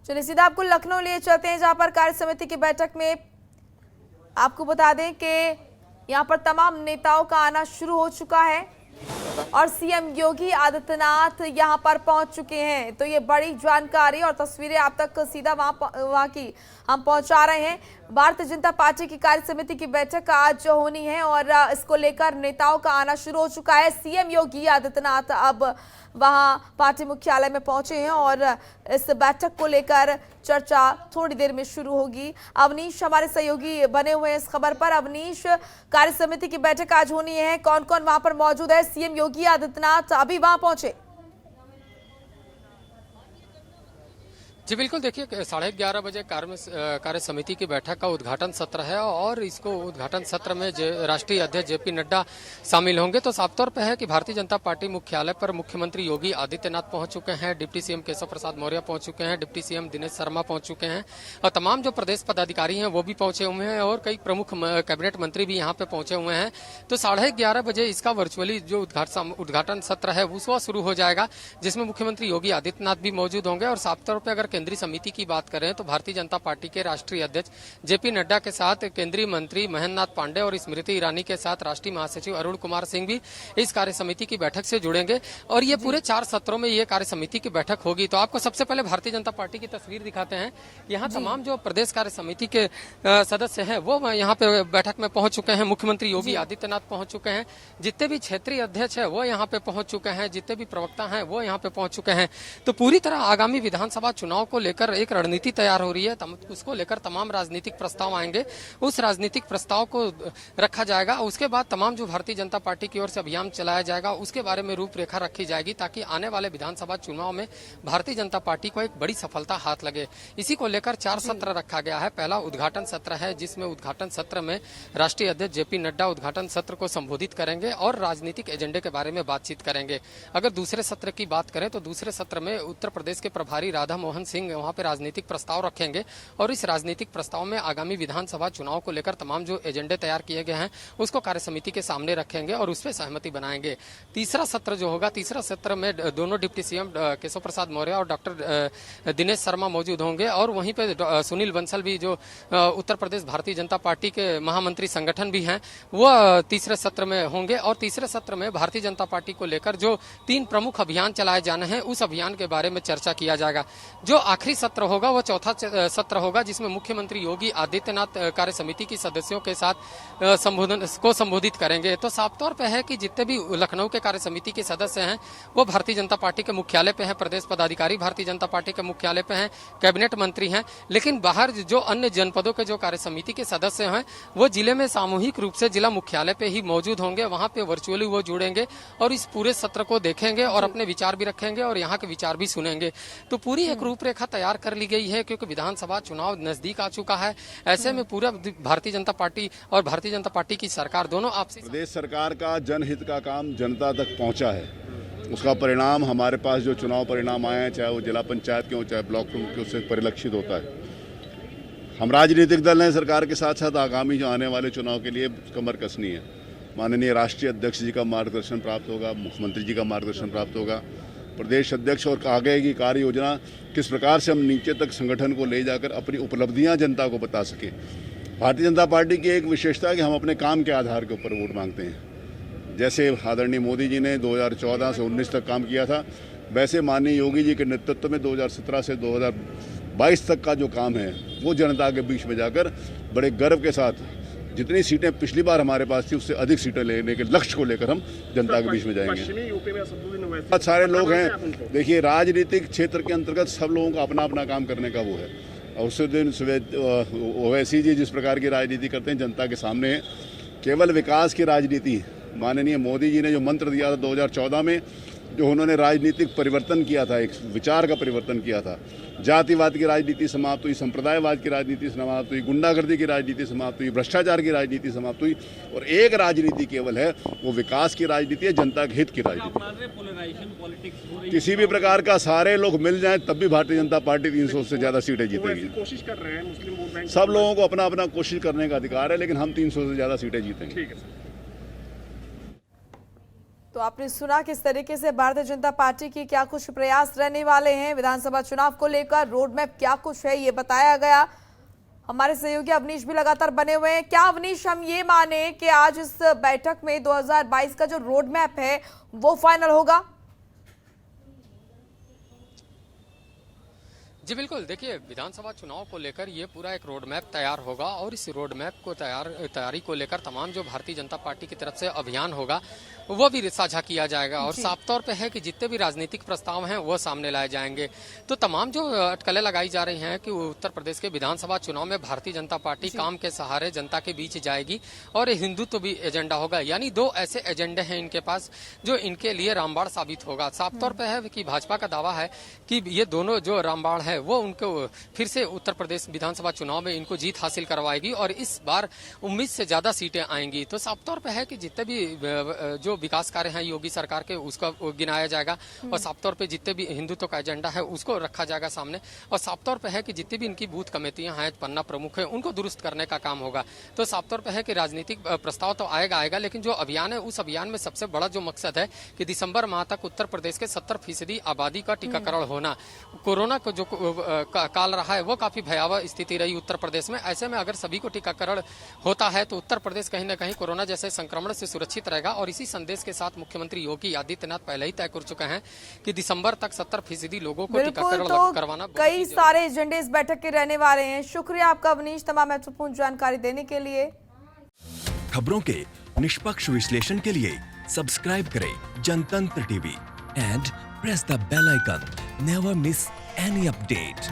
चलिए सीधा आपको लखनऊ लिए चलते हैं, जहां पर कार्य समिति की बैठक में आपको बता दें कि यहां पर तमाम नेताओं का आना शुरू हो चुका है और सीएम योगी आदित्यनाथ यहां पर पहुंच चुके हैं। तो ये बड़ी जानकारी और तस्वीरें आप तक सीधा वहां की हम पहुंचा रहे हैं। भारतीय जनता पार्टी की कार्य समिति की बैठक आज होनी है और इसको लेकर नेताओं का आना शुरू हो चुका है। सीएम योगी आदित्यनाथ अब वहां पार्टी मुख्यालय में पहुंचे हैं और इस बैठक को लेकर चर्चा थोड़ी देर में शुरू होगी। अवनीश हमारे सहयोगी बने हुए हैं इस खबर पर। अवनीश, कार्य समिति की बैठक आज होनी है, कौन कौन वहां पर मौजूद है? सीएम योगी आदित्यनाथ अभी वहां पहुंचे? जी बिल्कुल, देखिए 11:30 बजे कार्य समिति की बैठक का उद्घाटन सत्र है और इसको उद्घाटन सत्र में राष्ट्रीय अध्यक्ष जेपी नड्डा शामिल होंगे। तो साफ तौर पे है कि भारतीय जनता पार्टी मुख्यालय पर मुख्यमंत्री योगी आदित्यनाथ पहुंच चुके हैं, डिप्टी सीएम केशव प्रसाद मौर्य पहुंच चुके हैं, डिप्टी सीएम दिनेश शर्मा पहुंच चुके हैं और तमाम जो प्रदेश पदाधिकारी हैं वो भी पहुंचे हुए हैं और कई प्रमुख कैबिनेट मंत्री भी यहाँ पे पहुंचे हुए हैं। तो 11:30 बजे इसका वर्चुअली जो उद्घाटन सत्र है वो शुरू हो जाएगा, जिसमें मुख्यमंत्री योगी आदित्यनाथ भी मौजूद होंगे। और साफ तौर पर अगर केंद्रीय समिति की बात करें तो भारतीय जनता पार्टी के राष्ट्रीय अध्यक्ष जेपी नड्डा के साथ केंद्रीय मंत्री महेंद्र नाथ पांडे और स्मृति ईरानी के साथ राष्ट्रीय महासचिव अरुण कुमार सिंह भी इस कार्य समिति की बैठक से जुड़ेंगे और ये पूरे 4 सत्रों में ये कार्य समिति की बैठक होगी। तो आपको सबसे पहले भारतीय जनता पार्टी की तस्वीर दिखाते हैं। यहाँ तमाम जो प्रदेश कार्य समिति के सदस्य हैं वो यहाँ पे बैठक में पहुंच चुके हैं। मुख्यमंत्री योगी आदित्यनाथ पहुंच चुके हैं, जितने भी क्षेत्रीय अध्यक्ष है वो यहाँ पे पहुंच चुके हैं, जितने भी प्रवक्ता हैं वो यहाँ पे पहुंच चुके हैं। तो पूरी तरह आगामी विधानसभा चुनाव को लेकर एक रणनीति तैयार हो रही है। उसको लेकर तमाम राजनीतिक प्रस्ताव आएंगे, उस राजनीतिक प्रस्ताव को रखा जाएगा। उसके बाद तमाम जो भारतीय जनता पार्टी की ओर से अभियान चलाया जाएगा उसके बारे में रूपरेखा रखी जाएगी, ताकि आने वाले विधानसभा चुनाव में भारतीय जनता पार्टी को एक बड़ी सफलता हाथ लगे। इसी को लेकर 4 सत्र रखा गया है। पहला उद्घाटन सत्र है, जिसमें उद्घाटन सत्र में राष्ट्रीय अध्यक्ष जेपी नड्डा उद्घाटन सत्र को संबोधित करेंगे और राजनीतिक एजेंडे के बारे में बातचीत करेंगे। अगर दूसरे सत्र की बात करें तो दूसरे सत्र में उत्तर प्रदेश के प्रभारी राधा मोहन सिंह वहां पर राजनीतिक प्रस्ताव रखेंगे और इस राजनीतिक प्रस्ताव में आगामी विधानसभा चुनाव को लेकर तमाम जो एजेंडे तैयार किए गए हैं उसको कार्य समिति के सामने रखेंगे और उस पर सहमति बनाएंगे। तीसरा सत्र जो होगा, तीसरा सत्र में दोनों डिप्टी सीएम केशव प्रसाद मौर्य और डॉक्टर दिनेश शर्मा मौजूद होंगे और वहीं पे सुनील बंसल भी जो उत्तर प्रदेश भारतीय जनता पार्टी के महामंत्री संगठन भी हैं वो तीसरे सत्र में होंगे। और तीसरे सत्र में भारतीय जनता पार्टी को लेकर जो 3 प्रमुख अभियान चलाए जाने हैं उस अभियान के बारे में चर्चा किया जाएगा। जो आखिरी सत्र होगा वो चौथा सत्र होगा, जिसमें मुख्यमंत्री योगी आदित्यनाथ कार्य समिति की सदस्यों के साथ संबोधित करेंगे। तो साफ तौर पे है कि जितने भी लखनऊ के कार्य समिति के सदस्य हैं वो भारतीय जनता पार्टी के मुख्यालय पे हैं, प्रदेश पदाधिकारी भारतीय जनता पार्टी के मुख्यालय पे हैं, कैबिनेट मंत्री हैं। लेकिन बाहर जो अन्य जनपदों के जो कार्य समिति के सदस्य हैं वो जिले में सामूहिक रूप से जिला मुख्यालय पे ही मौजूद होंगे, वहां पे वर्चुअली वो जुड़ेंगे और इस पूरे सत्र को देखेंगे और अपने विचार भी रखेंगे और यहाँ के विचार भी सुनेंगे। तो पूरी एक रूपरेखा तैयार कर ली गई है, क्योंकि विधानसभा चुनाव नजदीक आ चुका है। ऐसे में पूरा भारतीय जनता पार्टी और भारतीय जनता पार्टी की सरकार दोनों आपसी प्रदेश सरकार का जनहित का काम जनता तक पहुंचा है। उसका परिणाम हमारे पास जो चुनाव परिणाम आए हैं, चाहे वो जिला पंचायत के हो चाहे ब्लॉक के, उससे परिलक्षित होता है। हम राजनीतिक दल हैं, सरकार के साथ साथ आगामी जो आने वाले चुनाव के लिए कमर कसनी है। माननीय राष्ट्रीय अध्यक्ष जी का मार्गदर्शन प्राप्त होगा, मुख्यमंत्री जी का मार्गदर्शन प्राप्त होगा, प्रदेश अध्यक्ष और आगे की कार्य योजना किस प्रकार से हम नीचे तक संगठन को ले जाकर अपनी उपलब्धियां जनता को बता सकें। भारतीय जनता पार्टी की एक विशेषता है कि हम अपने काम के आधार के ऊपर वोट मांगते हैं। जैसे आदरणीय मोदी जी ने 2014 से 19 तक काम किया था, वैसे माननीय योगी जी के नेतृत्व में 2017 से 2022 तक का जो काम है वो जनता के बीच में जाकर बड़े गर्व के साथ जितनी सीटें पिछली बार हमारे पास थी उससे अधिक सीटें लेने के लक्ष्य को लेकर हम जनता के बीच में जाएंगे। बहुत सारे लोग हैं, देखिए राजनीतिक क्षेत्र के अंतर्गत सब लोगों का अपना अपना काम करने का वो है। और उस दिन ओवैसी जी जिस प्रकार की राजनीति करते हैं जनता के सामने है, केवल विकास की राजनीति। माननीय मोदी जी ने जो मंत्र दिया था 2014 में, जो उन्होंने राजनीतिक परिवर्तन किया था, एक विचार का परिवर्तन किया था, जातिवाद की राजनीति समाप्त हुई, संप्रदायवाद की राजनीति समाप्त हुई, गुंडागर्दी की राजनीति समाप्त हुई, भ्रष्टाचार की राजनीति समाप्त हुई और एक राजनीति केवल है, वो विकास की राजनीति है, जनता के हित की राजनीति। किसी भी प्रकार का सारे लोग मिल जाएं तब भी भारतीय जनता पार्टी 300 से ज़्यादा सीटें जीतेगी। कोशिश कर रहे हैं मुस्लिम वोट बैंक, सब लोगों को अपना अपना कोशिश करने का अधिकार है, लेकिन हम 300 से ज़्यादा सीटें जीतेंगे। ठीक है सर। तो आपने सुना किस तरीके से भारतीय जनता पार्टी की क्या कुछ प्रयास रहने वाले हैं विधानसभा चुनाव को लेकर, रोड मैप क्या कुछ है ये बताया गया। हमारे सहयोगी अवनीश भी लगातार बने हुए हैं। क्या अवनीश, हम ये माने कि आज इस बैठक में 2022 का जो रोड मैप है वो फाइनल होगा? जी बिल्कुल, देखिए विधानसभा चुनाव को लेकर ये पूरा एक रोड मैप तैयार होगा और इस रोड मैप को तैयारी को लेकर तमाम जो भारतीय जनता पार्टी की तरफ से अभियान होगा वो भी साझा किया जाएगा और साफ तौर पे है कि जितने भी राजनीतिक प्रस्ताव हैं वो सामने लाए जाएंगे। तो तमाम जो अटकलें लगाई जा रही हैं कि उत्तर प्रदेश के विधानसभा चुनाव में भारतीय जनता पार्टी काम के सहारे जनता के बीच जाएगी और हिंदुत्व भी एजेंडा होगा, यानी दो ऐसे एजेंडे हैं इनके पास जो इनके लिए रामबाण साबित होगा। साफ तौर पर है कि भाजपा का दावा है कि ये दोनों जो रामबाण है वो उनको फिर से उत्तर प्रदेश विधानसभा चुनाव में इनको जीत हासिल करवाएगी और इस बार 19 से ज्यादा सीटें आएंगी। तो साफ तौर पे है कि जितने भी जो विकास कार्य हैं योगी सरकार के उसका गिनाया जाएगा और साफ तौर पे जितने भी हिंदुत्व का एजेंडा है उसको रखा जाएगा सामने और साफ तौर पे है कि जितनी भी इनकी बूथ कमेटियां हैं, पन्ना प्रमुख है, उनको दुरुस्त करने का काम होगा। तो साफ तौर पे है कि राजनीतिक प्रस्ताव तो आएगा, लेकिन जो अभियान है उस अभियान में सबसे बड़ा जो मकसद है कि दिसंबर माह तक उत्तर प्रदेश के 70% आबादी का टीकाकरण होना। कोरोना को जो काल रहा है वो काफी भयावह स्थिति रही उत्तर प्रदेश में। ऐसे में अगर सभी को टीकाकरण होता है तो उत्तर प्रदेश कहीं न कहीं कोरोना जैसे संक्रमण से सुरक्षित रहेगा और इसी संदेश के साथ मुख्यमंत्री योगी आदित्यनाथ पहले ही तय कर चुके हैं कि दिसंबर तक 70% लोगों को टीकाकरण करवाना। कई सारे एजेंडे इस बैठक के रहने वाले हैं। शुक्रिया आपका अवनीश तमाम महत्वपूर्ण जानकारी देने के लिए। खबरों के निष्पक्ष विश्लेषण के लिए सब्सक्राइब करें Jantantra TV and press the bell icon. Never miss any update.